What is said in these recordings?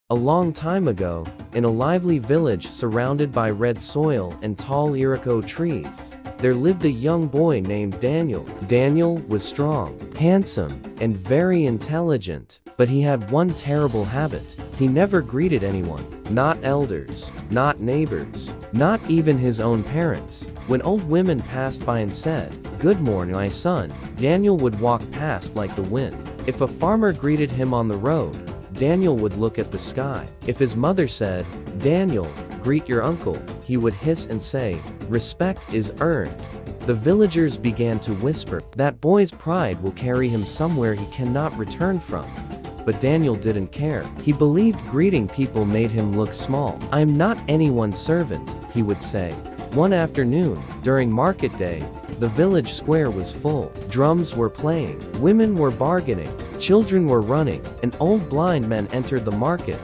A long time ago, in a lively village surrounded by red soil and tall Iroko trees, there lived a young boy named Daniel. Daniel was strong, handsome, and very intelligent, but he had one terrible habit. He never greeted anyone, not elders, not neighbors, not even his own parents. When old women passed by and said, "Good morning, my son," Daniel would walk past like the wind. If a farmer greeted him on the road, Daniel would look at the sky. If his mother said, "Daniel, greet your uncle," he would hiss and say, "Respect is earned." The villagers began to whisper, "That boy's pride will carry him somewhere he cannot return from." But Daniel didn't care. He believed greeting people made him look small. "I'm not anyone's servant," he would say. One afternoon, during market day, the village square was full. Drums were playing, women were bargaining, children were running. An old blind man entered the market,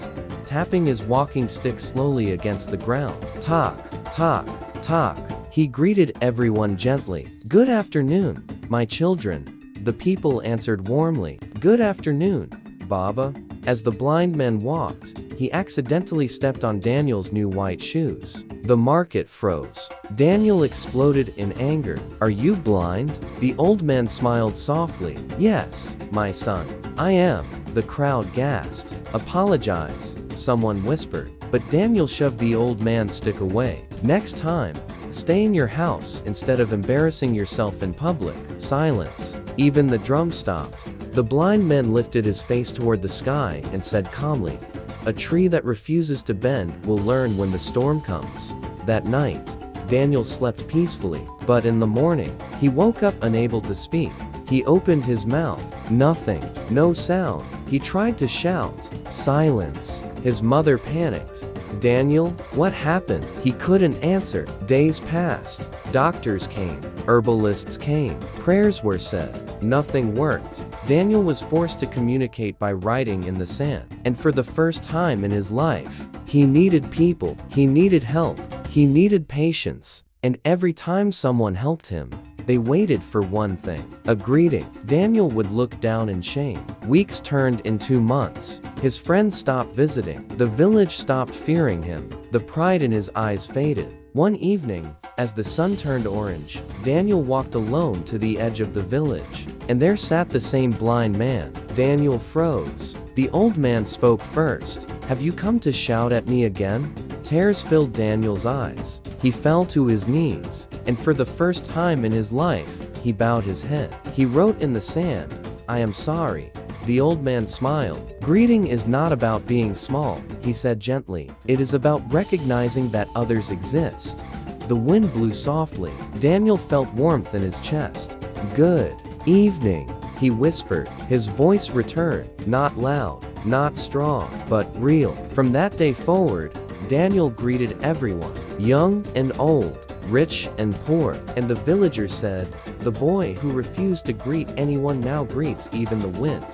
tapping his walking stick slowly against the ground. Talk, talk, talk. He greeted everyone gently. "Good afternoon, my children," the people answered warmly. "Good afternoon, Baba." As the blind man walked, he accidentally stepped on Daniel's new white shoes. The market froze. Daniel exploded in anger. "Are you blind?" The old man smiled softly. "Yes, my son, I am." The crowd gasped. "Apologize," someone whispered. But Daniel shoved the old man's stick away. "Next time, stay in your house instead of embarrassing yourself in public." Silence. Even the drum stopped. The blind man lifted his face toward the sky and said calmly, "A tree that refuses to bend will learn when the storm comes." That night, Daniel slept peacefully, but in the morning, he woke up unable to speak. He opened his mouth. Nothing. No sound. He tried to shout. Silence. His mother panicked. "Daniel, what happened?" He couldn't answer. Days passed. Doctors came. Herbalists came. Prayers were said. Nothing worked. Daniel was forced to communicate by writing in the sand. And for the first time in his life, he needed people. He needed help. He needed patience. And every time someone helped him, they waited for one thing: a greeting. Daniel would look down in shame. Weeks turned into months. His friends stopped visiting. The village stopped fearing him. The pride in his eyes faded. One evening, as the sun turned orange, Daniel walked alone to the edge of the village. And there sat the same blind man. Daniel froze. The old man spoke first. "Have you come to shout at me again?" Tears filled Daniel's eyes. He fell to his knees, and for the first time in his life, he bowed his head. He wrote in the sand, "I am sorry." The old man smiled. "Greeting is not about being small," he said gently. "It is about recognizing that others exist." The wind blew softly. Daniel felt warmth in his chest. "Good evening," he whispered. His voice returned, not loud, not strong, but real. From that day forward, Daniel greeted everyone, young and old, rich and poor. And the villagers said, "The boy who refused to greet anyone now greets even the wind."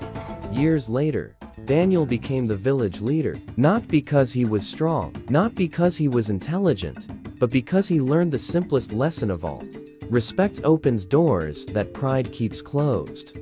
Years later, Daniel became the village leader, not because he was strong, not because he was intelligent, but because he learned the simplest lesson of all: respect opens doors that pride keeps closed.